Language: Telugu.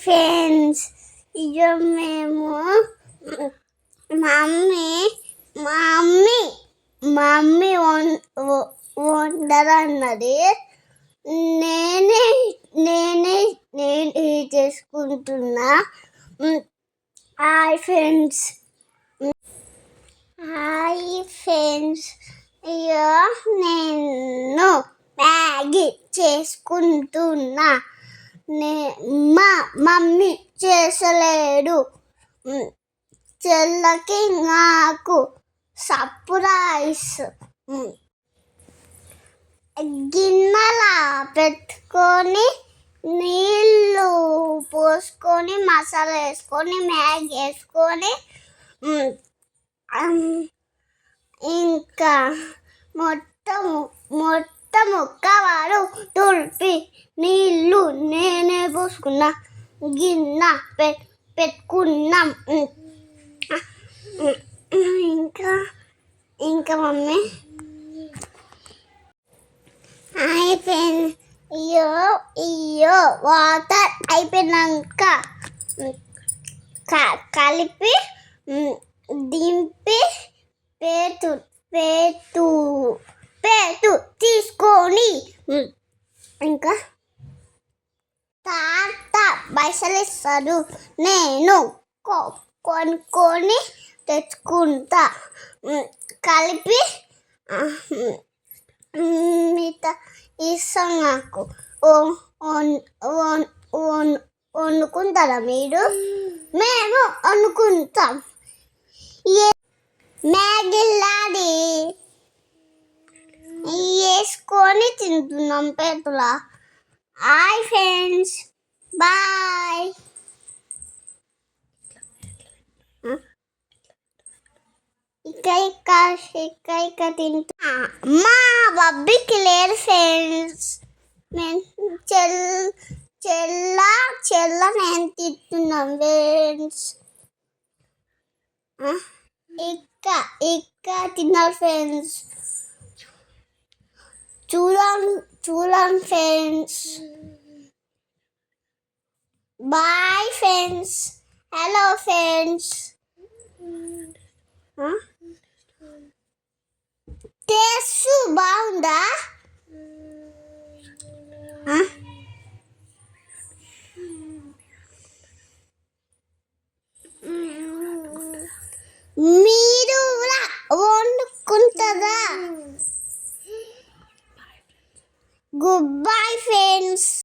ఫ్రెండ్స్, ఇక మేము మమ్మీ మమ్మీ మమ్మీ వండర్ అన్నది. నేనే నేనే నేను చేసుకుంటున్నా. హాయ్ ఫ్రెండ్స్, ఇక నేను మ్యాగీ చేసుకుంటున్నా. మా మమ్మీ చేసలేడు. చెల్లకి నాకు సర్ప్రైజ్. గిన్నెలా పెట్టుకొని నీళ్ళు పోసుకొని మసాలా వేసుకొని మ్యాగీ వేసుకొని ఇంకా మొత్తం కవరు తుడిపి నీళ్ళు నేనే పోసుకున్నా. గిన్నె పెట్టుకున్నాం. ఇంకా మమ్మీ అయిపోయింది. ఇయ్యో వాటర్ అయిపోయినాక కలిపి దింపి పేటు తీసుకొని ఇంకా తాత పైసలు ఇస్తాడు, నేను కొనుక్కొని తెచ్చుకుంటా. కలిపి మిగతా ఇస్తాం. నాకు వండుకుంటారా మీరు? మేము వండుకుంటాం. మ్యాగీలాడి వేసుకొని తింటున్నాం పేటలా. Hi friends, bye. ఇక తింటా. మా బబ్బీకి లేరు ఫ్రెండ్స్. చెల్ల నేను తింటున్నాం ఫ్రెండ్స్. ఇక్క తిన్నారు ఫ్రెండ్స్. చూడండి friends. Boy friends. Hello friends. Taste బాగుందా?